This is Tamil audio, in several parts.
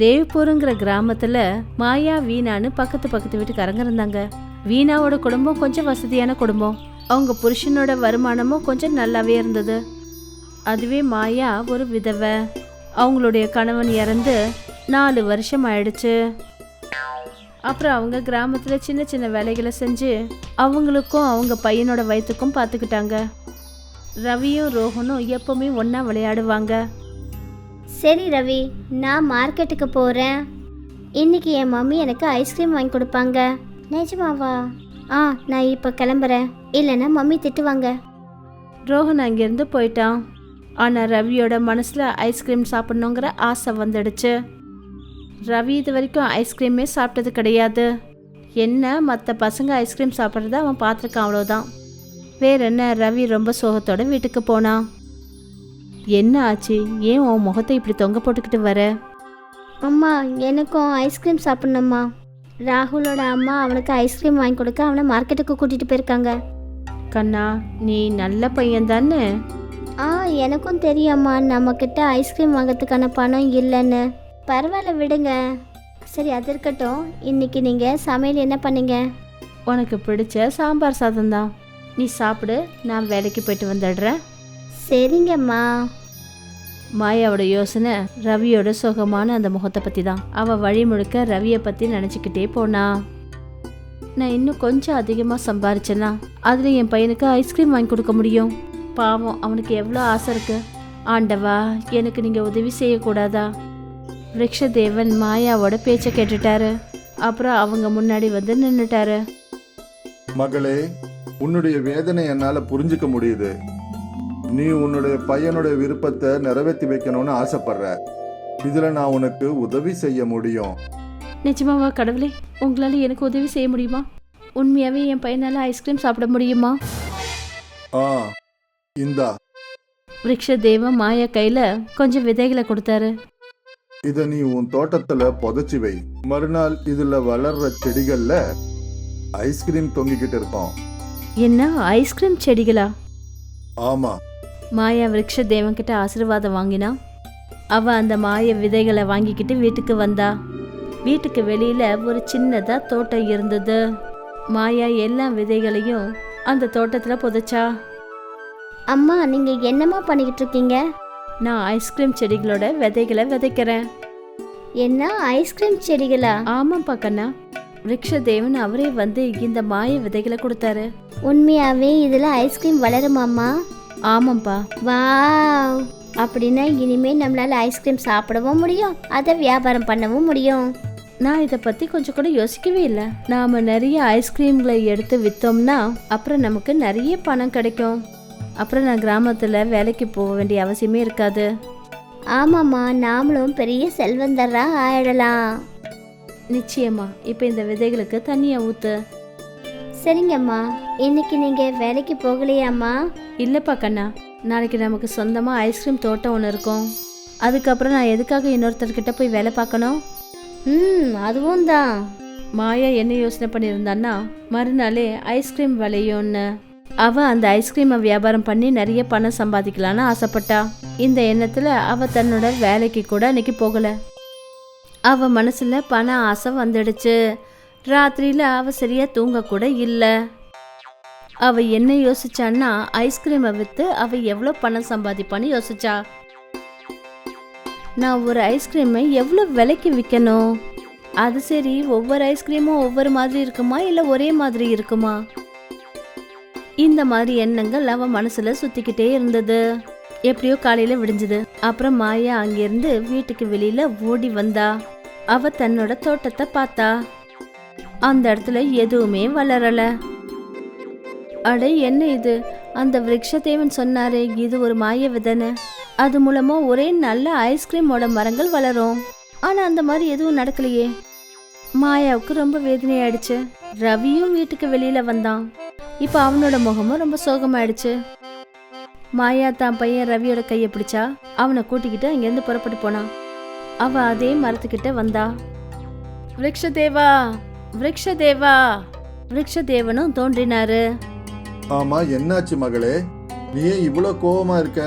தேவ்பூருங்கிற கிராமத்துல மாயா வீணான்னு பக்கத்து வீட்டுக்காரங்க இருந்தாங்க. வீணாவோட குடும்பம் கொஞ்சம் வசதியான குடும்பம். அவங்க புருஷனோட வருமானமும் கொஞ்சம் நல்லாவே இருந்தது. அதுவே மாயா ஒரு விதவை. அவங்களுடைய கணவன் இறந்து 4 வருஷம் ஆயிடுச்சு. அப்புறம் அவங்க கிராமத்துல சின்ன சின்ன வேலைகளை செஞ்சு அவங்களுக்கும் அவங்க பையனோட வயிற்றுக்கும் பார்த்துக்கிட்டாங்க. ரவியும் ரோஹனும் எப்பவுமே ஒண்ணா விளையாடுவாங்க. சரி ரவி, நான் மார்க்கெட்டுக்கு போகிறேன். இன்னைக்கு என் மம்மி எனக்கு ஐஸ்கிரீம் வாங்கி கொடுப்பாங்க. நிஜமாவா? நான் இப்போ கிளம்புறேன், இல்லைன்னா மம்மி திட்டுவாங்க. ரோஹன் அங்கேருந்து போயிட்டான். ஆனால் ரவியோட மனசில் ஐஸ்கிரீம் சாப்பிட்ணுங்கிற ஆசை வந்துடுச்சு. ரவி இது வரைக்கும் ஐஸ்கிரீமே சாப்பிட்டது கிடையாது. என்ன மற்ற பசங்க ஐஸ்கிரீம் சாப்பிட்றத அவன் பார்த்துருக்கான், அவ்வளோதான். வேற என்ன, ரவி ரொம்ப சோகத்தோட வீட்டுக்கு போனான். என்ன ஆச்சு? ஏன் உன் முகத்தை இப்படி தொங்க போட்டுக்கிட்டு வர? அம்மா, எனக்கும் ஐஸ்கிரீம் சாப்பிட்ணும்மா. ராகுலோட அம்மா அவனுக்கு ஐஸ்கிரீம் வாங்கி கொடுக்க அவனை மார்க்கெட்டுக்கு கூட்டிகிட்டு போயிருக்காங்க. கண்ணா, நீ நல்ல பையன் தானே? எனக்கும் தெரியாம்மா, நம்மக்கிட்ட ஐஸ்கிரீம் வாங்கிறதுக்கான பணம் இல்லைன்னு. பரவாயில்ல, விடுங்க. சரி, அது இருக்கட்டும். இன்னைக்கு நீங்கள் சமையல் என்ன பண்ணீங்க? உனக்கு பிடிச்ச சாம்பார் சாதம் தான். நீ சாப்பிடு, நான் வேலைக்கு போயிட்டு வந்துடுறேன். சரிங்கம்மா. மாயாவோட யோசனை ரவியோட சுகமான அந்த முகத்தை பற்றி தான். அவள் வழி முழுக்க ரவியை பற்றி நினச்சிக்கிட்டே போனா. நான் இன்னும் கொஞ்சம் அதிகமாக சம்பாரிச்சேன்னா அதில் என் பையனுக்கு ஐஸ்கிரீம் வாங்கி கொடுக்க முடியும். பாவம், அவனுக்கு எவ்வளோ ஆசை இருக்கு. ஆண்டவா, எனக்கு நீங்கள் உதவி செய்யக்கூடாதா? விருக்ஷதேவன் மாயாவோட பேச்சை கேட்டுட்டாரு. அப்புறம் அவங்க முன்னாடி வந்து நின்றுட்டாரு. மகளே, உன்னுடைய வேதனை என்னால் புரிஞ்சுக்க முடியுது. நீ உன்னுடைய பையனுடைய விருப்பத்தை நிறைவேற்றி வைக்கணும்னு ஆசைப்படுற. இதில் நான் உனக்கு உதவி செய்ய முடியும். நிஜமாவா கடவுளே? உங்களால் எனக்கு உதவி செய்ய முடியுமா? உண்மையாகவே என் பையனால் ஐஸ்கிரீம் சாப்பிட முடியுமா? இந்தா. விருக்ஷதேவன் மாயா கையில் கொஞ்சம் விதைகளை கொடுத்தாரு. இதை நீ உன் தோட்டத்தில் புதைச்சி வை. மறுநாள் இதில் வளர்ற செடிகளில் ஐஸ்கிரீம் தொங்கிக்கிட்டு இருக்கோம். என்ன, ஐஸ்கிரீம் செடிகளா? ஆமா. மாயா விருக்ஷதேவன் கிட்ட ஆசீர்வாதம் வாங்கினா. அவ அந்த மாய விதைகளை வாங்கிக்கிட்டு வீட்டுக்கு வந்தா. வீட்டுக்கு வெளியில ஒரு சின்னதா தோட்டம் இருந்தது. மாயா எல்லா விதைகளையும் அந்த தோட்டத்துல புதைச்சா. அம்மா, நீங்கள் என்னம்மா பண்ணிக்கிட்டு இருக்கீங்க? நான் ஐஸ்கிரீம் செடிகளோட விதைகளை விதைக்கிறேன். என்ன, ஐஸ்கிரீம் செடிகளா? ஆமாப்பா கண்ணா. விருக்ஷதேவன் அவரே வந்து இந்த மாய விதைகளை கொடுத்தாரு. உண்மையாவே இதில் ஐஸ்கிரீம் வளருமாம்மா? ஆமாப்பா. வாவ்! அப்படின்னா இனிமேல் நம்மளால் ஐஸ்கிரீம் சாப்பிடவும் முடியும், அதை வியாபாரம் பண்ணவும் முடியும். நான் இதை பற்றி கொஞ்சம் கூட யோசிக்கவே இல்லை. நாம் நிறைய ஐஸ்கிரீம்களை எடுத்து விற்றோம்னா அப்புறம் நமக்கு நிறைய பணம் கிடைக்கும். அப்புறம் நான் கிராமத்தில் வேலைக்கு போக வேண்டிய அவசியமே இருக்காது. ஆமாம்மா, நாமளும் பெரிய செல்வந்தரா ஆயிடலாம். நிச்சயமா. இப்போ இந்த விதைகளுக்கு தண்ணியை ஊற்று. சரிங்கம்மா. இன்னைக்கு நீங்கள் வேலைக்கு போகலையாம்மா? இல்லைப்பா கண்ணா, நாளைக்கு நமக்கு சொந்தமாக ஐஸ்கிரீம் தோட்டம் ஒன்று இருக்கும். அதுக்கப்புறம் நான் எதுக்காக இன்னொருத்தர்கிட்ட போய் வேலை பார்க்கணும்? அதுவும் தான். மாயா என்ன யோசனை பண்ணியிருந்தான்னா, மறுநாளே ஐஸ்கிரீம் விளையும்னு. அவ அந்த ஐஸ்கிரீமை வியாபாரம் பண்ணி நிறைய பணம் சம்பாதிக்கலான்னு ஆசைப்பட்டா. இந்த எண்ணத்துல அவ தன்னோட வேலைக்கு கூட அன்னைக்கு போகல. அவ மனசுல பண ஆசை வந்துடுச்சு. ராத்திரியில அவ சரியா தூங்க கூட இல்லை. அவ என்ன யோசிச்சான்னா, ஐஸ்கிரீமை வித்து அவ எவ்வளோ பணம் சம்பாதிப்பான்னு யோசிச்சா. நான் ஒரு ஐஸ்கிரீமை எவ்வளோ விலைக்கு விற்கணும்? அது சரி, ஒவ்வொரு ஐஸ்கிரீமும் ஒவ்வொரு மாதிரி இருக்குமா இல்லை ஒரே மாதிரி இருக்குமா? இந்த மாதிரி எண்ணங்கள் அவ மனசுல சுத்திக்கிட்டே இருந்தது. எப்படியோ காலையில விடிஞ்சது. அப்புறம் மாயா அங்கிருந்து வீட்டுக்கு வெளியில ஓடி வந்தா. அவ தன்னோட தோட்டத்தை பார்த்தா. அந்த இடத்துல எதுவுமே வளரல. அட, என்ன இது? அந்த விருக்ஷதேவன் சொன்னாரே இது ஒரு மாய விதைன்னு, அது மூலமா ஒரே நல்ல ஐஸ்கிரீமோட மரங்கள் வளரும். ஆனா அந்த மாதிரி எதுவும் நடக்கலையே. மாயாவுக்கு ரொம்ப வேதனையாயிடுச்சு. ரவியும் வீட்டுக்கு வெளியில வந்தான். இப்ப அவனோட முகமும் ரொம்ப சோகமாயிடுச்சு. மாயா தான் பையன் ரவியோட கையை பிடிச்சா. அவனை கூட்டிக்கிட்டு அங்கிருந்து புறப்பட்டு போனான். அவ அதே மரத்துக்கிட்ட வந்தா. விருக்ஷதேவா, விருக்ஷதேவா. விருக்ஷதேவனும் தோன்றினாரு. ஆமா, என்னாச்சு மகளே? நீ ஏன் இவ்வளோ கோவமா இருக்க?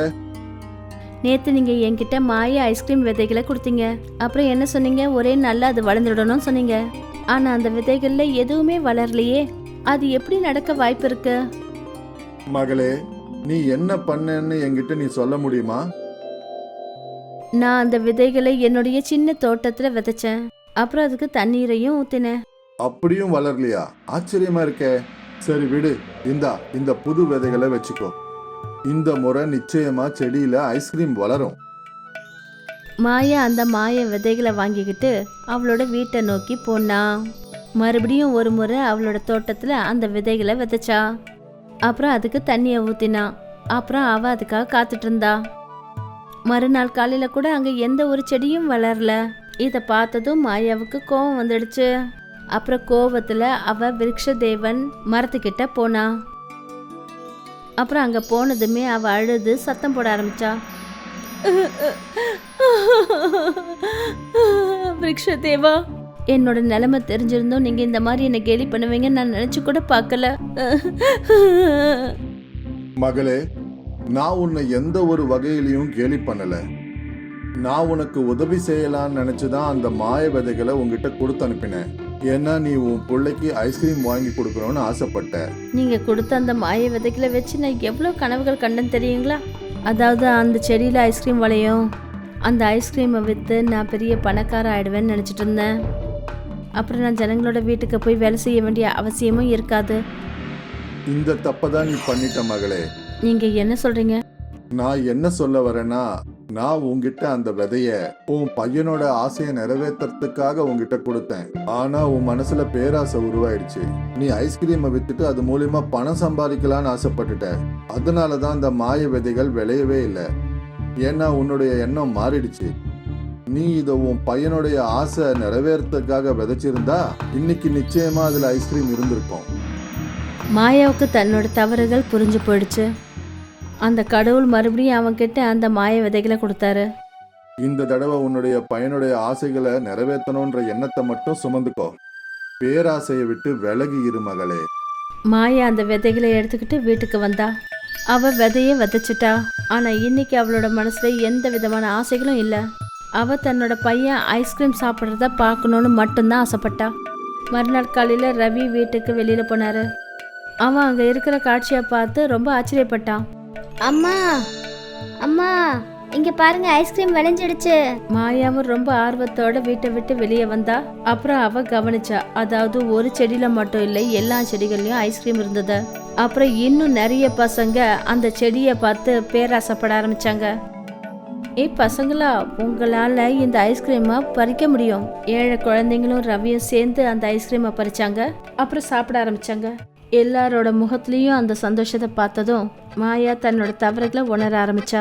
நேத்து நீங்க என்கிட்ட மாய ஐஸ்கிரீம் விதைகளை கொடுத்தீங்க. அப்புறம் என்ன சொன்னீங்க? ஒரே நாள்ல அது வளர்ந்துடணும்னு சொன்னீங்க. ஆனா அந்த விதைகள்ல எதுவுமே வளரலையே. அது எப்படி நடக்க வாய்ப்பு இருக்கு? மகளே, நீ என்ன பண்ணன்னு என்கிட்ட நீ சொல்ல முடியுமா? நான் அந்த விதைகளை என்னுடைய சின்ன தோட்டத்துல விதைச்சேன். அப்புறம் அதுக்கு தண்ணீரையும் ஊத்தினேன். அப்படியும் வளரலையா? ஆச்சரியமா இருக்கே. சரி விடு, இந்த புது விதைகளை வச்சுக்கோ. இந்த முறை நிச்சயமா செடியில ஐஸ்கிரீம் வளரும். மாயா அந்த மாய விதைகளை வாங்கிக்கிட்டு அவளோட வீட்டை நோக்கி போனா. மறுபடியும் ஒரு முறை அவளோட தோட்டத்துல அந்த விதைகளை விதைச்சா. அப்புறம் அதுக்கு தண்ணியை ஊத்தினா. அப்புறம் அவ அதுக்காக காத்துட்டு இருந்தா. மறுநாள் காலையில கூட அங்க எந்த ஒரு செடியும் வளரல. இத பார்த்ததும் மாயாவுக்கு கோவம் வந்துடுச்சு. அப்புறம் கோவத்துல அவ விருட்சதேவன் மரத்துக்கிட்ட போனா. அப்புறம் அங்க போனதுமே அவ அழுது சத்தம் போட ஆரம்பிச்சா. விருட்சதேவா, என்னோட நிலைமை தெரிஞ்சிருந்தோம் நீங்க இந்த மாதிரி என்ன கேலி பண்ணுவீங்க நான் நினைச்சு கூட பார்க்கல. மகளே, நான் உன்னை எந்த ஒரு வகையிலையும் கேலி பண்ணல. நான் உனக்கு உதவி செய்யலாம்னு நினைச்சுதான் அந்த மாய விதைகளை உங்ககிட்ட கொடுத்து அனுப்பினேன். ஏன்னா நீ உன் பிள்ளைக்கு ஐஸ்கிரீம் வாங்கி கொடுக்கணும்னு ஆசைப்பட்ட. நீங்க கொடுத்த அந்த மாய விதைகளை வச்சு நான் எவ்வளவு கனவுகள் கண்டேன் தெரியுங்களா? அதாவது அந்த செடியில ஐஸ்கிரீம் வளையும். அந்த ஐஸ்கிரீமை விற்று நான் பெரிய பணக்கார ஆயிடுவேன்னு நினச்சிட்டு இருந்தேன். அப்புறம் நான் ஜனங்களோட வீட்டுக்கு போய் வேலை செய்ய வேண்டிய அவசியமும் இருக்காது. இந்த தப்பை தான் நீ பண்ணிட்ட மகளே. நீங்க என்ன சொல்றீங்க? நான் என்ன சொல்ல வரேன்னா, நான் உன்கிட்ட அந்த விதைய உன் பையனோட ஆசையை நிறைவேற்றுறதுக்காக உன்கிட்ட கொடுத்தேன். ஆனா உன் மனசுல பேராசை உருவாயிடுச்சு. நீ ஐஸ்கிரீமை வித்துட்டு அது மூலியமா பணம் சம்பாதிக்கலான்னு ஆசைப்பட்டுட்ட. அதனாலதான் அந்த மாய விதைகள் விளையவே இல்லை. ஏன்னா உன்னுடைய எண்ணம் மாறிடுச்சு. நீ இதை உன் பையனுடைய ஆசை நிறைவேறதுக்காக விதைச்சிருந்தா இன்னைக்கு நிச்சயமா அதுல ஐஸ்கிரீம் இருந்திருக்கும். மாயாவுக்கு தன்னோட தவறுகள் புரிஞ்சு போயிடுச்சு. அந்த கடவுள் மறுபடியும் அவன்கிட்ட அந்த மாய விதைகளை கொடுத்தாரு. இந்த தடவை உன்னுடைய பையனுடைய ஆசைகளை நிறைவேற்றணுன்ற எண்ணத்தை மட்டும் சுமந்துக்கோ. பேராசையை விட்டு விலகி இரு மகளே. மாயா அந்த விதைகளை எடுத்துக்கிட்டு வீட்டுக்கு வந்தா. அவ விதைய விதைச்சிட்டா. ஆனா இன்னைக்கு அவளோட மனசுல எந்த விதமான ஆசைகளும் இல்லை. அவ தன்னோட பையன் ஐஸ்கிரீம் சாப்பிட்றத பார்க்கணுன்னு மட்டும்தான் ஆசைப்பட்டா. மறுநாள் காலையில ரவி வீட்டுக்கு வெளியில போனாரு. அவன் அங்க இருக்கிற காட்சியை பார்த்து ரொம்ப ஆச்சரியப்பட்டான். அம்மா அம்மா, இங்க பாருங்க, ஐஸ்கிரீம் விளைஞ்சிடுச்சு. மாயாவும் ரொம்ப ஆர்வத்தோட வீட்டை விட்டு வெளியே வந்தா. அப்புறம் அவ கவனிச்சா, அதாவது ஒரு செடியில மட்டும் இல்லை, எல்லா செடிகள்லயும் ஐஸ்கிரீம் இருந்தது. அப்புறம் இன்னும் நிறைய பசங்க அந்த செடியை பார்த்து பேராசைப்பட ஆரம்பிச்சாங்க. பசங்களா, உங்களால இந்த ஐஸ்கிரீமை பறிக்க முடியும். ஏழை குழந்தைங்களும் ரவியும் சேர்ந்து அந்த ஐஸ்கிரீமை பறிச்சாங்க. அப்புறம் சாப்பிட ஆரம்பிச்சாங்க. எல்லாரோட முகத்துலயும் அந்த சந்தோஷத்தை பார்த்ததும் மாயா தன்னோட தவறுகளை உணர ஆரம்பிச்சா.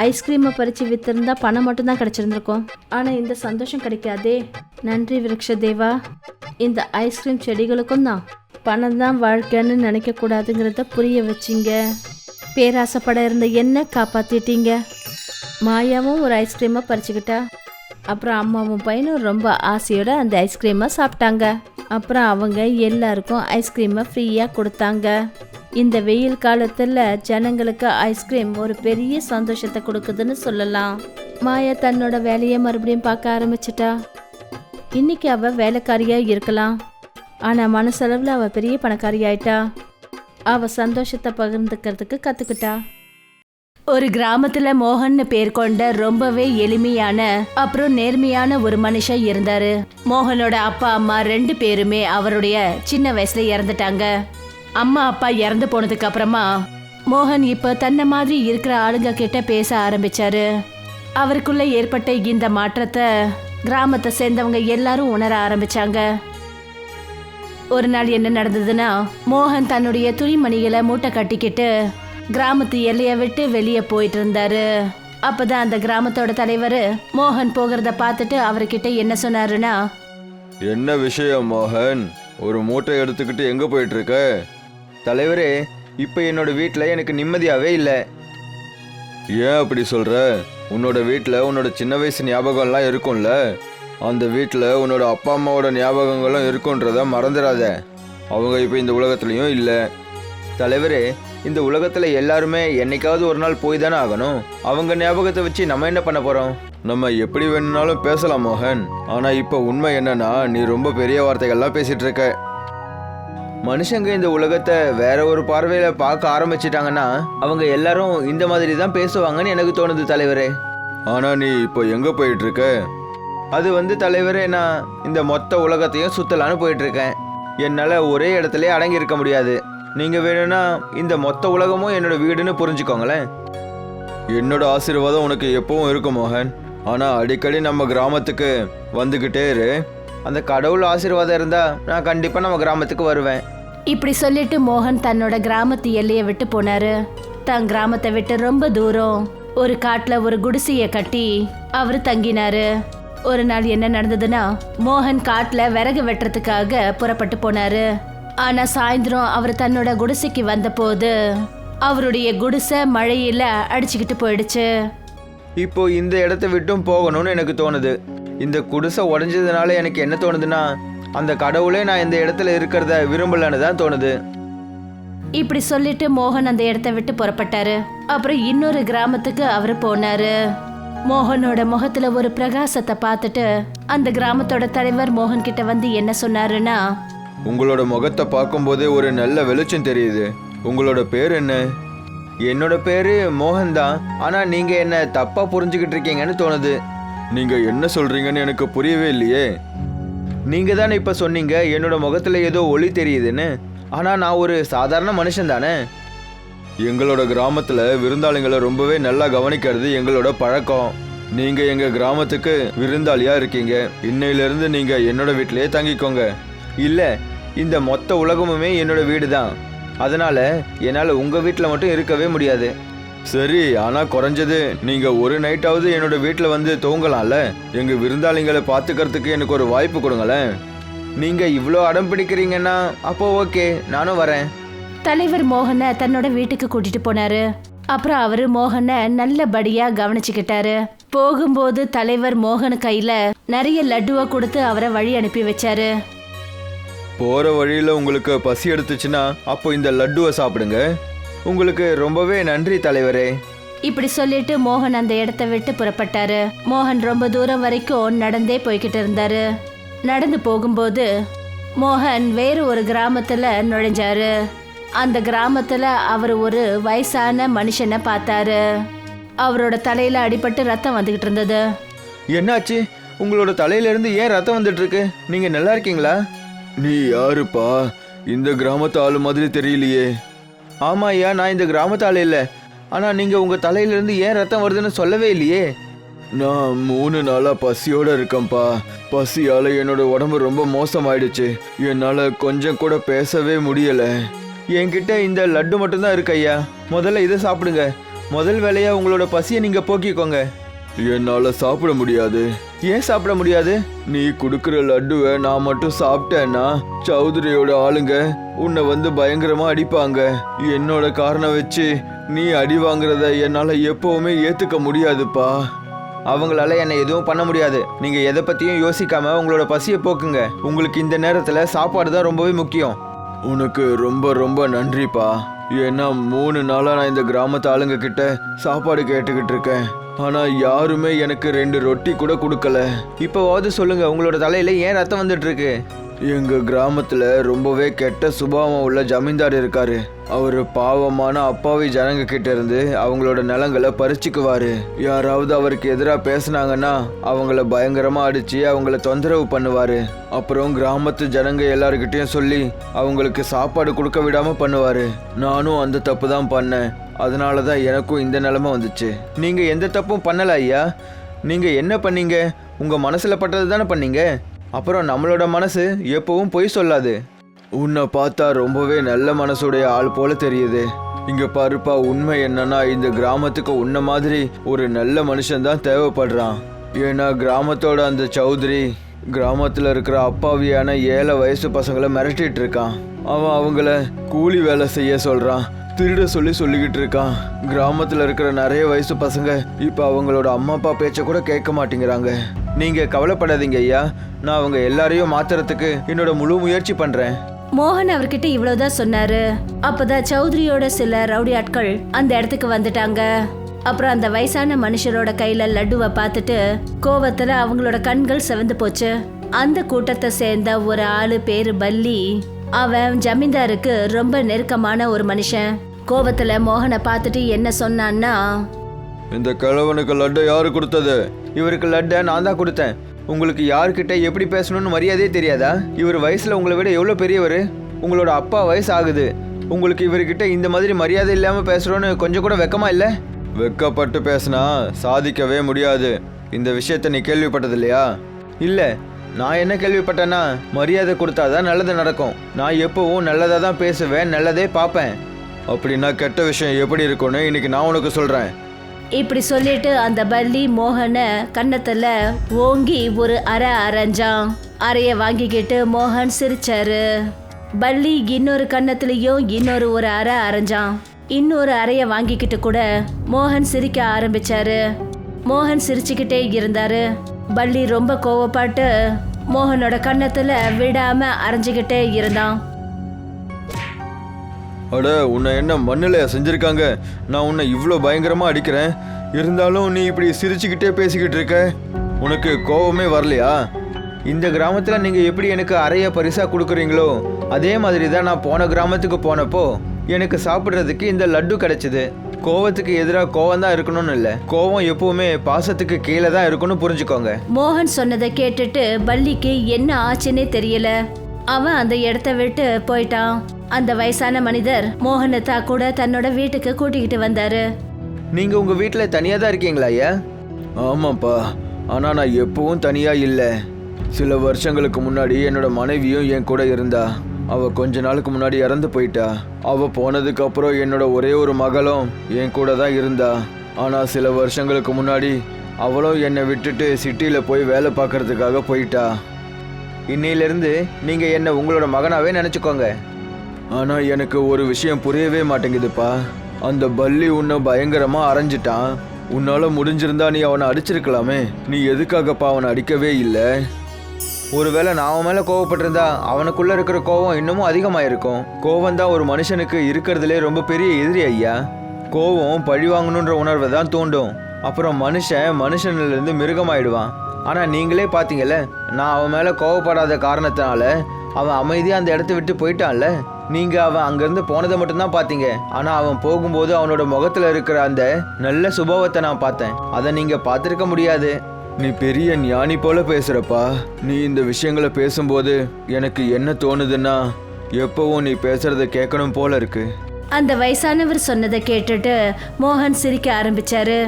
ஐஸ்கிரீமை பறிச்சு வித்திருந்தா பணம் மட்டும்தான் கிடைச்சிருந்திருக்கும். ஆனா இந்த சந்தோஷம் கிடைக்காதே. நன்றி விருட்சதேவா. இந்த ஐஸ்கிரீம் செடிகளுக்கும் தான் பணம் தான் வாழ்க்கைன்னு நினைக்க கூடாதுங்கிறத புரிய வச்சிங்க. பேராசைப்பட இருந்த என்ன காப்பாத்திட்டீங்க. மாயாவும் ஒரு ஐஸ்கிரீமை பறிச்சுக்கிட்டா. அப்புறம் அம்மாவும் பையனும் ரொம்ப ஆசையோட அந்த ஐஸ்கிரீமை சாப்பிட்டாங்க. அப்புறம் அவங்க எல்லாருக்கும் ஐஸ்கிரீமை ஃப்ரீயாக கொடுத்தாங்க. இந்த வெயில் காலத்தில் ஜனங்களுக்கு ஐஸ்கிரீம் ஒரு பெரிய சந்தோஷத்தை கொடுக்குதுன்னு சொல்லலாம். மாயா தன்னோட வேலையை மறுபடியும் பார்க்க ஆரம்பிச்சிட்டா. இன்னைக்கு அவள் வேலைக்காரியாக இருக்கலாம். ஆனால் மனசளவில் அவள் பெரிய பணக்காரி ஆயிட்டா. அவள் சந்தோஷத்தை பகிர்ந்துக்கிறதுக்கு கற்றுக்கிட்டா. ஒரு கிராமத்துல மோகன் பேர் கொண்ட ரொம்பவே எளிமையான அப்புறம் நேர்மையான ஒரு மனுஷன் இருந்தாரு. மோகனோட அப்பா அம்மா 2 பேருமே அவருடைய சின்ன வயசுல இறந்துட்டாங்க. அம்மா அப்பா இறந்து போனதுக்கு அப்புறமா மோகன் இப்ப தன்னை மாதிரி இருக்கிற ஆளுங்க கிட்ட பேச ஆரம்பிச்சாரு. அவருக்குள்ள ஏற்பட்ட இந்த மாற்றத்தை கிராமத்தை சேர்ந்தவங்க எல்லாரும் உணர ஆரம்பிச்சாங்க. ஒரு நாள் என்ன நடந்ததுன்னா, மோகன் தன்னுடைய துணிமணிகளை மூட்டை கட்டிக்கிட்டு கிராமத்து எல்லையை விட்டு வெளியே போயிட்டு இருந்தாரு. அப்பதான் அந்த கிராமத்தோட தலைவர் மோகன் போகிறத பார்த்துட்டு அவர்கிட்ட என்ன சொன்னாருன்னா, என்ன விஷயம் மோகன், ஒரு மூட்டை எடுத்துக்கிட்டு எங்க போயிட்டு இருக்க? தலைவரே, இப்போ என்னோட வீட்டில் எனக்கு நிம்மதியாவே இல்லை. ஏன் அப்படி சொல்ற? உன்னோட வீட்டில் உன்னோட சின்ன வயசு ஞாபகம்லாம் இருக்கும்ல. அந்த வீட்டில் உன்னோட அப்பா அம்மாவோட ஞாபகங்களும் இருக்குன்றத மறந்துடாத. அவங்க இப்போ இந்த உலகத்துலேயும் இல்லை. தலைவரே, இந்த உலகத்துல எல்லாருமே என்னைக்காவது ஒரு நாள் போய் தானே ஆகணும். அவங்க ஞாபகத்தை வச்சு நம்ம என்ன பண்ண போறோம்? நம்ம எப்படி வேணும்னாலும் பேசலாம் மோகன். ஆனா இப்ப உண்மை என்னன்னா, நீ ரொம்ப பெரிய வார்த்தைகள்லாம் பேசிட்டு இருக்க. மனுஷங்க இந்த உலகத்தை வேற ஒரு பார்வையில பார்க்க ஆரம்பிச்சிட்டாங்கன்னா அவங்க எல்லாரும் இந்த மாதிரி தான் பேசுவாங்கன்னு எனக்கு தோணுது தலைவரே. ஆனா நீ இப்போ எங்க போயிட்டு இருக்க? அது தலைவரே, நான் இந்த மொத்த உலகத்தையும் சுத்தலான்னு போயிட்டு இருக்கேன். என்னால ஒரே இடத்துல அடங்கி இருக்க முடியாது. நீங்க வேணும்னா இந்த மொத்த உலகமும் என்னோட வீடுன்னு புரிஞ்சுக்கோங்களேன். என்னோட ஆசீர்வாதம் உனக்கு எப்பவும் இருக்கும் மோகன். ஆனா அடிக்கடி நம்ம கிராமத்துக்கு வந்துகிட்டே இரு. அந்த கடவுள் ஆசீர்வாதம் இருந்தா நான் கண்டிப்பா நம்ம கிராமத்துக்கு வருவேன். இப்படி சொல்லிட்டு மோகன் தன்னோட கிராமத்து எல்லையை விட்டு போனாரு. தன் கிராமத்தை விட்டு ரொம்ப தூரம் ஒரு காட்டுல ஒரு குடிசைய கட்டி அவரு தங்கினாரு. ஒரு நாள் என்ன நடந்ததுன்னா, மோகன் காட்டுல விறகு வெட்டுறதுக்காக புறப்பட்டு போனாரு. ஆனா சாயந்தரம் அவர் தன்னோட குடிசைக்கு வந்த போது அவருடைய குடிசை மழையில அடிச்சுக்கிட்டு போயிடுச்சு. இப்போ இந்த இடத்த விட்டும் போகணும்னு எனக்கு தோணுது. இந்த குடிசை உடைஞ்சதுனால எனக்கு என்ன தோணுதுன்னா, அந்த கடவுளே நான் இந்த இடத்துல இருக்கிறத விரும்பலன்னு தான் தோணுது. இப்படி சொல்லிட்டு மோகன் அந்த இடத்த விட்டு புறப்பட்டாரு. அப்புறம் இன்னொரு கிராமத்துக்கு அவரு போனாரு. மோகனோட முகத்துல ஒரு பிரகாசத்தை பார்த்துட்டு அந்த கிராமத்தோட தலைவர் மோகன் கிட்ட வந்து என்ன சொன்னாருன்னா, உங்களோட முகத்தை பார்க்கும்போதே ஒரு நல்ல வெளிச்சம் தெரியுது. உங்களோட பேர் என்ன? என்னோட பேரு மோகன் தான். ஆனா நீங்க என்ன தப்பா புரிஞ்சுக்கிட்டு இருக்கீங்கன்னு தோணுது. நீங்க என்ன சொல்றீங்கன்னு எனக்கு புரியவே இல்லையே. நீங்க தானே இப்ப சொன்னீங்க என்னோட முகத்துல ஏதோ ஒளி தெரியுதுன்னு. ஆனா நான் ஒரு சாதாரண மனுஷன் தானே. எங்களோட கிராமத்துல விருந்தாளிங்களை ரொம்பவே நல்லா கவனிக்கிறது எங்களோட பழக்கம். நீங்க எங்க கிராமத்துக்கு விருந்தாளியா இருக்கீங்க. இன்னையிலிருந்து நீங்க என்னோட வீட்டிலேயே தங்கிக்கோங்க. இல்ல, இந்த மொத்த உலகமுமே என்னோட வீடு தான். அதனால என்னால உங்க வீட்டில் மட்டும் இருக்கவே முடியாது. சரி, ஆனா குறைஞ்சது நீங்க ஒரு நைட்டாவது என்னோட வீட்டில் வந்து தூங்கலாம்ல. எங்க விருந்தாளிங்களை பார்த்துக்கிறதுக்கு எனக்கு ஒரு வாய்ப்பு கொடுங்களேன். நீங்க இவ்வளோ அடம் பிடிக்கிறீங்கன்னா அப்போ ஓகே, நானும் வரேன். தலைவர் மோகனை தன்னோட வீட்டுக்கு கூட்டிட்டு போனாரு. அப்புறம் அவரு மோகனை நல்லபடியா கவனிச்சுக்கிட்டாரு. போகும்போது தலைவர் மோகன் கையில நிறைய லட்டுவை கொடுத்து அவரை வழி அனுப்பி வச்சாரு. போற வழியில உங்களுக்கு பசி எடுத்துச்சுன்னா அப்போ இந்த லட்டுவை சாப்பிடுங்க. உங்களுக்கு ரொம்பவே நன்றி தலைவரே. இப்படி சொல்லிட்டு மோகன் அந்த இடத்த விட்டு புறப்பட்டாரு. மோகன் ரொம்ப தூரம் வரைக்கும் நடந்தே போய்கிட்டு இருந்தாரு. நடந்து போகும்போது மோகன் வேறு ஒரு கிராமத்துல நுழைஞ்சாரு. அந்த கிராமத்துல அவர் ஒரு வயசான மனுஷனை பார்த்தாரு. அவரோட தலையில அடிபட்டு ரத்தம் வந்துகிட்டு இருந்தது. என்னாச்சு? உங்களோட தலையில இருந்து ஏன் ரத்தம் வந்துட்டு இருக்கு? நீங்க நல்லா இருக்கீங்களா? நீ யாருப்பா? இந்த கிராமத்து ஆளு மாதிரி தெரியலையே. ஆமா ஐயா, நான் இந்த கிராமத்து ஆளு இல்லை. ஆனா நீங்க உங்க தலையில இருந்து ஏன் ரத்தம் வருதுன்னு சொல்லவே இல்லையே. நான் 3 நாளா பசியோட இருக்கேன்ப்பா. பசியால என்னோட உடம்பு ரொம்ப மோசமாயிடுச்சு. என்னால கொஞ்சம் கூட பேசவே முடியல. என்கிட்ட இந்த லட்டு மட்டும்தான் இருக்கு ஐயா. முதல்ல இதை சாப்பிடுங்க. முதல் வேலையா உங்களோட பசியை நீங்க போக்கிக்கோங்க. என்னால சாப்பிட முடியாது. ஏன் சாப்பிட முடியாது? நீ குடுக்கிற லட்டுவை நான் மட்டும் சாப்பிட்டேன்னா சௌத்ரியோட ஆளுங்க உன்னை வந்து பயங்கரமா அடிப்பாங்க. என்னோட காரணம் வச்சு நீ அடி வாங்குறத என்னால எப்பவுமே ஏத்துக்க முடியாதுப்பா. அவங்களால என்னை எதுவும் பண்ண முடியாது. நீங்க எதை பத்தியும் யோசிக்காம உங்களோட பசியை போக்குங்க. உங்களுக்கு இந்த நேரத்துல சாப்பாடு தான் ரொம்பவே முக்கியம். உனக்கு ரொம்ப ரொம்ப நன்றிப்பா. ஏன்னா 3 நாளா நான் இந்த கிராமத்து ஆளுங்க கிட்ட சாப்பாடு கேட்டுக்கிட்டு இருக்கேன். ஆனா யாருமே எனக்கு 2 ரொட்டி கூட கொடுக்கல. இப்போவாவது சொல்லுங்க, உங்களோட தலையில ஏன் ரத்தம் வந்துட்டு இருக்கு? எங்க கிராமத்துல ரொம்பவே கெட்ட சுபாவம் உள்ள ஜமீன்தார் இருக்காரு. அவரு பாவமான அப்பாவி ஜனங்க கிட்ட இருந்து அவங்களோட நிலங்களை பறிச்சுக்குவாரு. யாராவது அவருக்கு எதிராக பேசினாங்கன்னா அவங்கள பயங்கரமா அடிச்சு அவங்கள தொந்தரவு பண்ணுவாரு. அப்புறம் கிராமத்து ஜனங்க எல்லாருக்கிட்டையும் சொல்லி அவங்களுக்கு சாப்பாடு கொடுக்க விடாம பண்ணுவாரு. நானும் அந்த தப்பு தான் பண்ணேன். அதனால தான் எனக்கும் இந்த நிலைமை வந்துச்சு. நீங்க எந்த தப்பும் பண்ணல ஐயா. நீங்க என்ன பண்ணீங்க? உங்க மனசுல பட்டது தானே பண்ணீங்க. அப்புறம் நம்மளோட மனசு எப்பவும் பொய் சொல்லாது. உன்னை பார்த்தா ரொம்பவே நல்ல மனசுடைய ஆள் போல தெரியுது. இங்க பாருப்பா, உண்மை என்னன்னா இந்த கிராமத்துக்கு உன்ன மாதிரி ஒரு நல்ல மனுஷன் தான் தேவைப்படுறான். ஏன்னா கிராமத்தோட அந்த சௌத்ரி கிராமத்துல இருக்கிற அப்பாவியான 7 வயசு பசங்களை மிரட்டிட்டு இருக்கான். அவன் அவங்கள கூலி வேலை செய்ய சொல்றான். திருட சொல்லிக்கிட்டு இருக்கான். கிராமத்துல இருக்கிற நிறைய வயசு பசங்க இப்ப அவங்களோட அம்மா அப்பா பேச்ச கூட கேட்க மாட்டேங்கிறாங்க. நீங்க கவலைப்படாதீங்க ஐயா. நான் அவங்க எல்லாரையும் மாத்துறதுக்கு என்னோட முழு முயற்சி பண்றேன். மோகன் அவர்கிட்ட இவ்வளவுதான் சொன்னாரு. அப்பதான் சௌத்ரியோட சில ரவுடி ஆட்கள் அந்த இடத்துக்கு வந்துட்டாங்க. அப்புறம் அந்த வயசான மனுஷரோட கையில லட்டுவை பார்த்துட்டு கோவத்துல அவங்களோட கண்கள் சிவந்து போச்சு. அந்த கூட்டத்தை சேர்ந்த ஒரு ஆளு பேரு பல்லி. அவன் ஜமீன்தாருக்கு ரொம்ப நெருக்கமான ஒரு மனுஷன். கோவத்துல மோகனை பார்த்துட்டு என்ன சொன்னான்னா, இந்த கிழவனுக்கு லட்டை யாரு கொடுத்தது? இவருக்கு லட்டை நான் தான் கொடுத்தேன். உங்களுக்கு யார்கிட்ட எப்படி பேசணும்னு மரியாதையே தெரியாதா? இவர் வயசுல உங்களை விட எவ்வளோ பெரியவர். உங்களோட அப்பா வயசு ஆகுது. உங்களுக்கு இவர்கிட்ட இந்த மாதிரி மரியாதை இல்லாம பேசுறோன்னு கொஞ்சம் கூட வெக்கமா இல்லை? வெக்கப்பட்டு பேசினா சாதிக்கவே முடியாது. இந்த விஷயத்த நீ கேள்விப்பட்டது இல்லையா? இல்லை, நான் என்ன கேள்விப்பட்டேன்னா, மரியாதை கொடுத்தாதான் நல்லது நடக்கும். நான் எப்பவும் நல்லதாக தான் பேசுவேன், நல்லதே பார்ப்பேன். அப்படின்னா கெட்ட விஷயம் எப்படி இருக்கும்னு இன்னைக்கு நான் உனக்கு சொல்கிறேன். இப்படி சொல்லிட்டு அந்த பல்லி மோகனை கன்னத்துல ஓங்கி ஒரு அறை அரைஞ்சான். அறைய வாங்கிக்கிட்டு மோகன் சிரிச்சாரு. பல்லி இன்னொரு கன்னத்துலயும் இன்னொரு ஒரு அறை அரைஞ்சான். இன்னொரு அறைய வாங்கிக்கிட்டு கூட மோகன் சிரிக்க ஆரம்பிச்சாரு. மோகன் சிரிச்சுக்கிட்டே இருந்தாரு. பல்லி ரொம்ப கோவப்பட்டு மோகனோட கன்னத்துல விடாம அரைஞ்சுக்கிட்டே இருந்தான். அட, உன்னை என்ன மண்ணில் செஞ்சுருக்காங்க? நான் உன்னை இவ்வளோ பயங்கரமாக அடிக்கிறேன், இருந்தாலும் நீ இப்படி சிரிச்சுக்கிட்டே பேசிக்கிட்டு இருக்க. உனக்கு கோபமே வரலையா? இந்த கிராமத்தில் நீங்கள் எப்படி எனக்கு அறைய பரிசாக கொடுக்குறீங்களோ அதே மாதிரி தான் நான் போன கிராமத்துக்கு போனப்போ எனக்கு சாப்பிட்றதுக்கு இந்த லட்டு கிடைச்சிது. கோவத்துக்கு எதிராக கோவம் தான் இருக்கணும்னு இல்லை, கோவம் எப்பவுமே பாசத்துக்கு கீழே தான் இருக்கணும்னு புரிஞ்சுக்கோங்க. மோகன் சொன்னதை கேட்டுட்டு பல்லிக்கு என்ன ஆச்சுன்னே தெரியல. அவன் அந்த இடத்த விட்டு போயிட்டான். அந்த வயசான மனிதர் மோகனத்தா கூட தன்னோட வீட்டுக்கு கூட்டிக்கிட்டு வந்தாரு. நீங்க உங்க வீட்டில் தனியாக தான் இருக்கீங்களா ஐயா? ஆமாப்பா, ஆனா நான் எப்பவும் தனியா இல்லை. சில வருஷங்களுக்கு முன்னாடி என்னோட மனைவியும் என் கூட இருந்தா. அவ கொஞ்ச நாளுக்கு முன்னாடி இறந்து போயிட்டா. அவ போனதுக்கு அப்புறம் என்னோட ஒரே ஒரு மகளும் என் கூட தான் இருந்தா. ஆனா சில வருஷங்களுக்கு முன்னாடி அவளும் என்னை விட்டுட்டு சிட்டியில போய் வேலை பார்க்கறதுக்காக போயிட்டா. இன்னையிலிருந்து நீங்க என்ன உங்களோட மகனாவே நினைச்சுக்கோங்க. ஆனா எனக்கு ஒரு விஷயம் புரியவே மாட்டேங்குதுப்பா. அந்த பல்லி உன்னை பயங்கரமா அரைஞ்சிட்டான். உன்னால முடிஞ்சிருந்தா நீ அவனை அடிச்சிருக்கலாமே. நீ எதுக்காகப்பா அவனை அடிக்கவே இல்லை? ஒருவேளை நான் அவன் மேலே கோவப்பட்டிருந்தா அவனுக்குள்ள இருக்கிற கோவம் இன்னமும் அதிகமாயிருக்கும். கோவம் தான் ஒரு மனுஷனுக்கு இருக்கிறதுலே ரொம்ப பெரிய எதிரி ஐயா. கோவம் பழி வாங்கணுன்ற உணர்வை தான் தூண்டும். அப்புறம் மனுஷனிலிருந்து மிருகமாயிடுவான். ஆனால் நீங்களே பார்த்தீங்கல்ல, நான் அவன் மேலே கோவப்படாத காரணத்தினால அவன் அமைதியாக அந்த இடத்த விட்டு போயிட்டான்ல. நீங்கள் அவன் அங்கேருந்து போனதை மட்டும்தான் பார்த்தீங்க. ஆனால் அவன் போகும்போது அவனோட முகத்தில் இருக்கிற அந்த நல்ல சுபாவத்தை நான் பார்த்தேன். அதை நீங்கள் பார்த்துருக்க முடியாது. நீ பெரிய ஞானி போல பேசுகிறப்பா. நீ இந்த விஷயங்களை பேசும்போது எனக்கு என்ன தோணுதுன்னா, எப்பவும் நீ பேசுறத கேட்கணும் போல இருக்கு. அந்த வயசானவர் சொன்னதை கேட்டுட்டு மோகன் சிரிக்க ஆரம்பிச்சாரு.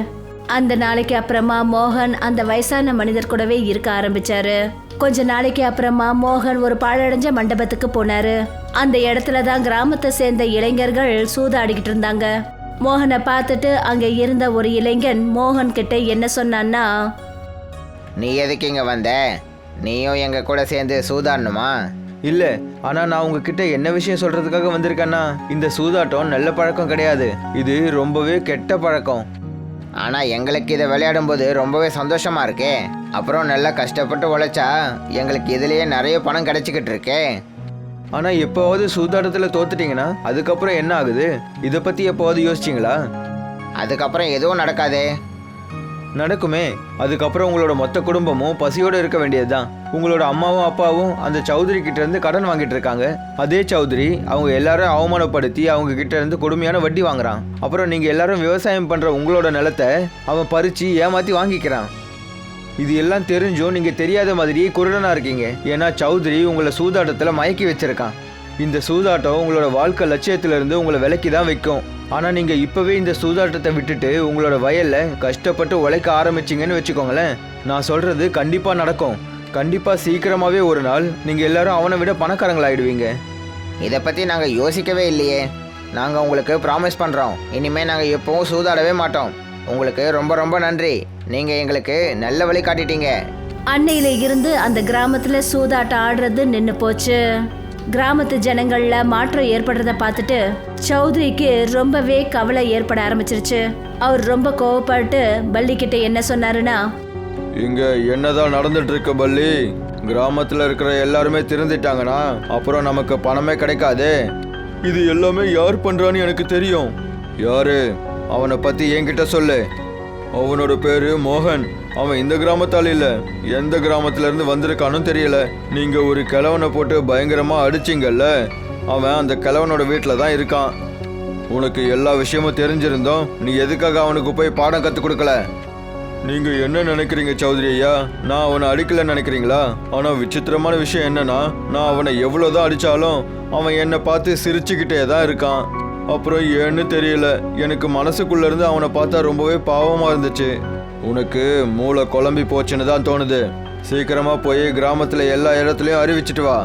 அந்த நாளைக்கு அப்புறமா மோகன் அந்த வயசான மனிதர் கூடவே இருக்க ஆரம்பிச்சாரு. கொஞ்ச நாளைக்கு அப்புறமா மோகன் ஒரு பாழடைஞ்ச மண்டபத்துக்கு போனாரு. அந்த இடத்துல தான் கிராமத்தை சேர்ந்த இளைஞர்கள் சூதாடிக்கிட்டு இருந்தாங்க. மோகனை பார்த்துட்டு அங்க இருந்த ஒரு இளைஞன் மோகன் கிட்ட என்ன சொன்னான்னா, நீ எதுக்கு இங்கே வந்த? நீயும் எங்கள் கூட சேர்ந்து சூதாடணுமா? இல்லை, ஆனால் நான் உங்ககிட்ட என்ன விஷயம் சொல்கிறதுக்காக வந்திருக்கேன்னா, இந்த சூதாட்டம் நல்ல பழக்கம் கிடையாது. இது ரொம்பவே கெட்ட பழக்கம். ஆனால் எங்களுக்கு இதை விளையாடும்போது ரொம்பவே சந்தோஷமாக இருக்கே. அப்புறம் நல்லா கஷ்டப்பட்டு உழைச்சா எங்களுக்கு இதுலேயே நிறைய பணம் கிடைச்சிக்கிட்டு இருக்கே. ஆனால் எப்போவாவது சூதாட்டத்தில் தோத்துட்டீங்கன்னா அதுக்கப்புறம் என்ன ஆகுது? இதை பற்றி எப்போவாது யோசிச்சிங்களா? அதுக்கப்புறம் எதுவும் நடக்காதே. நடக்குமே. அதுக்கப்புறம் உங்களோட மொத்த குடும்பமும் பசியோடு இருக்க வேண்டியது தான். உங்களோட அம்மாவும் அப்பாவும் அந்த சௌத்ரி கிட்ட இருந்து கடன் வாங்கிட்டு இருக்காங்க. அதே சௌத்ரி அவங்க எல்லாரும் அவமானப்படுத்தி அவங்க கிட்ட இருந்து கொடுமையான வட்டி வாங்குறான். அப்புறம் நீங்க எல்லாரும் விவசாயம் பண்ற உங்களோட நிலத்தை அவன் பறிச்சு ஏமாத்தி வாங்கிக்கிறான். இது எல்லாம் தெரிஞ்சும் நீங்க தெரியாத மாதிரியே குருடனா இருக்கீங்க. ஏன்னா சௌத்ரி உங்களை சூதாட்டத்தில் மயக்கி வச்சிருக்கான். இந்த சூதாட்டம் உங்களோட வாழ்க்கை லட்சியத்திலிருந்து உங்களை விலக்கி தான் வைக்கும். ஆனால் நீங்கள் இப்போவே இந்த சூதாட்டத்தை விட்டுட்டு உங்களோட வயலில் கஷ்டப்பட்டு உழைக்க ஆரம்பிச்சிங்கன்னு வச்சுக்கோங்களேன், நான் சொல்கிறது கண்டிப்பாக நடக்கும். கண்டிப்பாக சீக்கிரமாகவே ஒரு நாள் நீங்கள் எல்லாரும் அவனை விட பணக்காரங்களாயிடுவீங்க. இதை பற்றி நாங்கள் யோசிக்கவே இல்லையே. நாங்கள் உங்களுக்கு ப்ராமிஸ் பண்ணுறோம், இனிமேல் நாங்கள் எப்பவும் சூதாடவே மாட்டோம். உங்களுக்கு ரொம்ப ரொம்ப நன்றி. நீங்கள் எங்களுக்கு நல்ல வழி காட்டிட்டீங்க. அன்னையில இருந்து அந்த கிராமத்துல சூதாட்டம் ஆடுறது நின்று போச்சு. கிராமத்து ஜனங்கள்ல மாற்றம் ஏற்படுறத பார்த்துட்டு சௌத்ரிக்கு ரொம்பவே கவலை ஏற்பட ஆரம்பிச்சிருச்சு. அவர் ரொம்ப கோவப்பட்டு பல்லி கிட்ட என்ன சொன்னாருன்னா, இங்க என்னதான் நடந்துட்டு இருக்க பல்லி? கிராமத்துல இருக்கிற எல்லாருமே திருந்திட்டாங்கன்னா அப்புறம் நமக்கு பணமே கிடைக்காதே. இது எல்லாமே யார் பண்றான்னு எனக்கு தெரியும். யாரு? அவனை பத்தி என்கிட்ட சொல்லு. அவனோட பேரு மோகன். அவன் இந்த கிராமத்தால் இல்ல, எந்த கிராமத்துல இருந்து வந்திருக்கானு தெரியல. நீங்க ஒரு கிழவனை போட்டு பயங்கரமா அடிச்சிங்கல்ல, அவன் அந்த கிழவனோட வீட்டுல தான் இருக்கான். உனக்கு எல்லா விஷயமும் தெரிஞ்சிருந்தோம், நீ எதுக்காக அவனுக்கு போய் பாடம் கற்றுக் கொடுக்கல? நீங்க என்ன நினைக்கிறீங்க சௌத்ரி ஐயா? நான் அவனை அடிக்கலன்னு நினைக்கிறீங்களா? ஆனா விசித்திரமான விஷயம் என்னன்னா, நான் அவனை எவ்வளவுதான் அடிச்சாலும் அவன் என்னை பார்த்து சிரிச்சுக்கிட்டே தான் இருக்கான். அப்புறம் ஏன்னு தெரியல, எனக்கு மனசுக்குள்ள இருந்து அவனை பார்த்தா ரொம்பவே பாவமா இருந்துச்சு. உனக்கு மூளை குழம்பி போச்சுன்னு தான் தோணுது. சீக்கிரமா போய் கிராமத்துல எல்லா இடத்துலயும் அறிவிச்சிட்டு வா.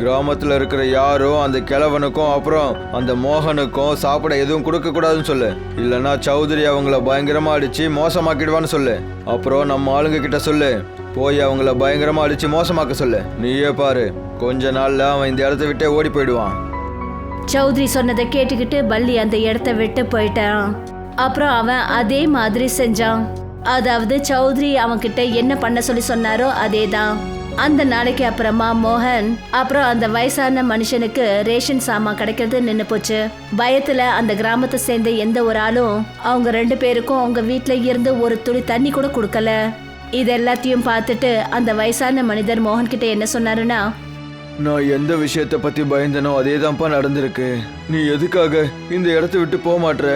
கிராமத்துல இருக்கிற யாரும் அந்த கிழவனுக்கும் அப்புறம் அந்த மோகனுக்கும் சாப்பிட எதுவும் கொடுக்க கூடாதுன்னு சொல்லு. இல்லைன்னா சௌத்ரி அவங்கள பயங்கரமா அடிச்சு மோசமாக்கிடுவான்னு சொல்லு. அப்புறம் நம்ம ஆளுங்க கிட்ட சொல்லு, போய் அவங்கள பயங்கரமா அடிச்சு மோசமாக்க சொல்லு. நீயே பாரு, கொஞ்ச நாள்ல அவன் இந்த இடத்த விட்டே ஓடி போயிடுவான். சௌத்ரி சொன்னதை கேட்டுக்கிட்டு பல்லி அந்த இடத்த விட்டு போயிட்டான். அப்புறம் அவன் அதே மாதிரி செஞ்சான். அதாவது சௌத்ரி அவன்கிட்ட என்ன பண்ண சொல்லி சொன்னாரோ அதேதான். அந்த நாளைக்கு அப்புறமா மோகன் அப்புறம் அந்த வயசான மனுஷனுக்கு ரேஷன் சாமான் கிடைக்கிறது நின்று போச்சு. பயத்துல அந்த கிராமத்தை சேர்ந்த எந்த ஒரு ஆளும் அவங்க 2 பேருக்கும் அவங்க வீட்டுல இருந்து ஒரு துளி தண்ணி கூட கொடுக்கல. இது எல்லாத்தையும் பார்த்துட்டு அந்த வயசான மனிதர் மோகன் கிட்ட என்ன சொன்னாருன்னா, நான் எந்த விஷயத்தை பத்தி பயந்தனோ அதே தான்ப்பா நடந்திருக்கு. நீ எதுக்காக இந்த இடத்த விட்டு போக மாட்ற?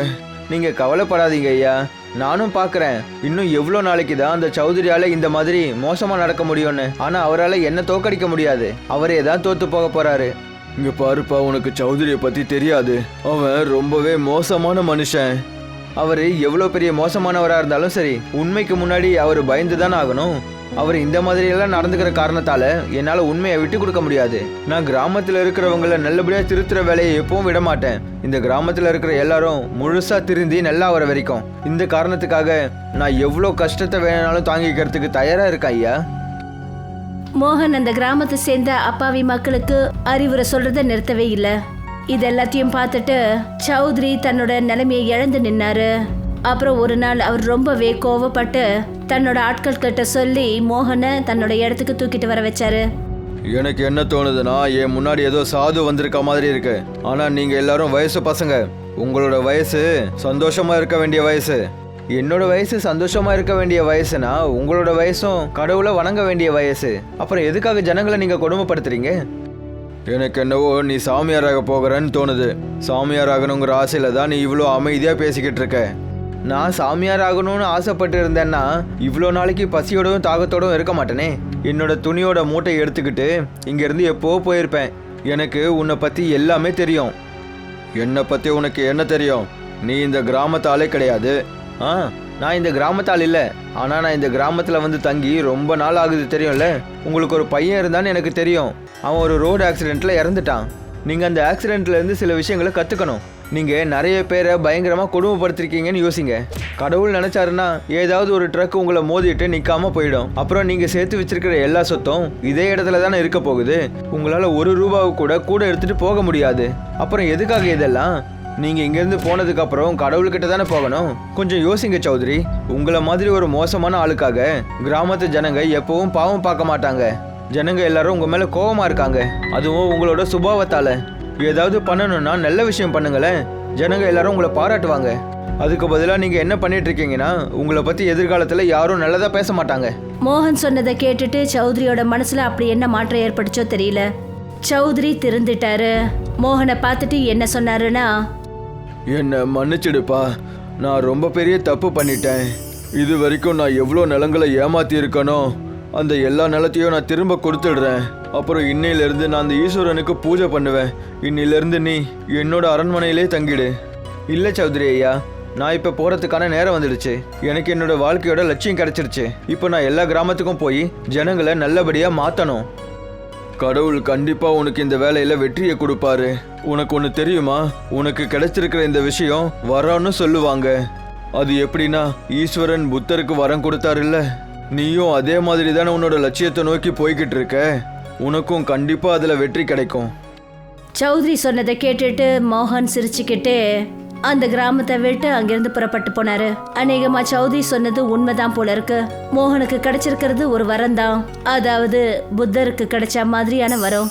நீங்க கவலைப்படாதீங்க ஐயா, நானும் பார்க்குறேன் இன்னும் எவ்வளோ நாளைக்கு தான் அந்த சௌத்ரியால இந்த மாதிரி மோசமாக நடக்க முடியும்னு. ஆனால் அவரால் என்ன தோக்கடிக்க முடியாது, அவரே தான் தோத்து போக போறாரு. இங்க பாருப்பா, உனக்கு சௌத்ரியை பத்தி தெரியாது. அவன் ரொம்பவே மோசமான மனுஷன். அவர் எவ்வளோ பெரிய மோசமானவராக இருந்தாலும் சரி, உண்மைக்கு முன்னாடி அவர் பயந்து தானே ஆகணும். அவர் இந்த மாதிரி எல்லாம் நடந்துக்கிற காரணத்தால என்னால் உண்மையை விட்டு கொடுக்க முடியாது. நான் கிராமத்தில் இருக்கிறவங்கள நல்லபடியாக திருத்துற வேலையை எப்பவும் விட மாட்டேன். இந்த கிராமத்தில் இருக்கிற எல்லாரும் முழுசா திருந்தி நல்லா வர வரைக்கும் இந்த காரணத்துக்காக நான் எவ்வளோ கஷ்டத்தை வேணாலும் தாங்கிக்கிறதுக்கு தயாரா இருக்கேன் ஐயா. மோகன் அந்த கிராமத்தை சேர்ந்த அப்பாவி மக்களுக்கு அறிவுரை சொல்றதை நிறுத்தவே இல்லை. இது எல்லாத்தையும் பார்த்துட்டு சௌத்ரி தன்னோட நிலைமையை இழந்து நின்னாரு. அப்புறம் ஒரு நாள் அவர் ரொம்பவே கோவப்பட்டு தன்னோட ஆட்கள் கிட்ட சொல்லி மோகனை தன்னோட இடத்துக்கு தூக்கிட்டு வர வச்சாரு. எனக்கு என்ன தோணுதுன்னா, என் முன்னாடி ஏதோ சாது வந்திருக்க மாதிரி இருக்கு. ஆனா நீங்க எல்லாரும் வயசு பசங்க. உங்களோட வயசு சந்தோஷமா இருக்க வேண்டிய வயசு. என்னோட வயசு சந்தோஷமா இருக்க வேண்டிய வயசுனா உங்களோட வயசும் கடவுளை வணங்க வேண்டிய வயசு. அப்புறம் எதுக்காக ஜனங்களை நீங்க கொடுமைப்படுத்துறீங்க? எனக்கு என்னவோ நீ சாமியாராக போகிறன்னு தோணுது. சாமியார் ஆகணுங்கிற ஆசையில தான் நீ இவ்வளோ அமைதியா பேசிக்கிட்டு இருக்க. நான் சாமியார் ஆகணும்னு ஆசைப்பட்டு இருந்தேன்னா இவ்வளோ நாளைக்கு பசியோடவும் தாகத்தோடவும் இருக்க மாட்டேனே. என்னோட துணியோட மூட்டையை எடுத்துக்கிட்டு இங்கேருந்து எப்போ போயிருப்பேன். எனக்கு உன்னை பற்றி எல்லாமே தெரியும். என்னை பற்றி உனக்கு என்ன தெரியும்? நீ இந்த கிராமத்தாலே கிடையாது. நான் இந்த கிராமத்தால் இல்லை, ஆனால் நான் இந்த கிராமத்தில் வந்து தங்கி ரொம்ப நாள் ஆகுது தெரியும்ல. உங்களுக்கு ஒரு பையன் இருந்தான்னு எனக்கு தெரியும். அவன் ஒரு ரோடு ஆக்சிடெண்ட்டில் இறந்துட்டான். நீங்கள் அந்த ஆக்சிடெண்ட்லேருந்து சில விஷயங்களை கற்றுக்கணும். நீங்கள் நிறைய பேரை பயங்கரமாக கொடுமைப்படுத்திருக்கீங்கன்னு யோசிங்க. கடவுள் நினச்சாருன்னா ஏதாவது ஒரு ட்ரக் உங்களை மோதிட்டு நிற்காம போயிடும். அப்புறம் நீங்கள் சேர்த்து வச்சிருக்கிற எல்லா சொத்தும் இதே இடத்துல தானே இருக்க போகுது. உங்களால் ₹1 கூட எடுத்துகிட்டு போக முடியாது. அப்புறம் எதுக்காக இதெல்லாம்? நீங்கள் இங்கேருந்து போனதுக்கப்புறம் கடவுள்கிட்ட தானே போகணும். கொஞ்சம் யோசிங்க சௌத்ரி. உங்களை மாதிரி ஒரு மோசமான ஆளுக்காக கிராமத்து ஜனங்க எப்பவும் பாவம் பார்க்க மாட்டாங்க. ஜனங்க எல்லாரும் உங்கள் மேலே கோபமாக இருக்காங்க, அதுவும் உங்களோட சுபாவத்தால். ஏதாவது பண்ணணும்னா நல்ல விஷயம் பண்ணுங்களேன். ஜனங்க எல்லாரும் உங்களை பாராட்டுவாங்க. அதுக்கு பதிலாக நீங்கள் என்ன பண்ணிட்டு இருக்கீங்கன்னா உங்களை பற்றி எதிர்காலத்தில் யாரும் நல்லதாக பேச மாட்டாங்க. மோகன் சொன்னதை கேட்டுட்டு சௌத்ரியோட மனசுல அப்படி என்ன மாற்றம் ஏற்பட்டுச்சோ தெரியல. சௌத்ரி திருந்துட்டாரு. மோகனை பார்த்துட்டு என்ன சொன்னாருன்னா, என்னை மன்னிச்சிடுப்பா, நான் ரொம்ப பெரிய தப்பு பண்ணிட்டேன். இது வரைக்கும் நான் எவ்வளோ நிலங்களை ஏமாத்தி இருக்கனோ அந்த எல்லா நிலத்தையும் நான் திரும்ப கொடுத்துடுறேன். அப்புறம் இன்னையிலேருந்து நான் அந்த ஈஸ்வரனுக்கு பூஜை பண்ணுவேன். இன்னிலேருந்து நீ என்னோட அரண்மனையிலே தங்கிடு. இல்லை சௌத்ரி ஐயா, நான் இப்போ போகிறதுக்கான நேரம் வந்துடுச்சு. எனக்கு என்னோட வாழ்க்கையோட லட்சியம் கிடைச்சிருச்சு. இப்போ நான் எல்லா கிராமத்துக்கும் போய் ஜனங்களை நல்லபடியாக மாற்றணும். கடவுள் கண்டிப்பா உனக்கு இந்த வேலையில வெற்றியை கொடுப்பாரு. உனக்கு ஒன்று தெரியுமா? உனக்கு கிடைச்சிருக்கிற இந்த விஷயம் வரம்னு சொல்லுவாங்க. அது எப்படின்னா, ஈஸ்வரன் புத்தருக்கு வரம் கொடுத்தாருல்ல, நீயும் அதே மாதிரி தானே உன்னோட லட்சியத்தை நோக்கி போய்கிட்டு இருக்க. உனக்கும் கண்டிப்பா அதுல வெற்றி கிடைக்கும். சௌத்ரி சொன்னதை கேட்டுட்டு மோகன் சிரிச்சுக்கிட்டு அந்த கிராமத்தை விட்டு அங்கிருந்து புறப்பட்டு போனாரு. அநேகமா சௌத்ரி சொன்னது உண்மைதான் போல இருக்கு. மோகனுக்கு கிடைச்சிருக்கிறது ஒரு வரம் தான், அதாவது புத்தருக்கு கிடைச்ச மாதிரியான வரம்.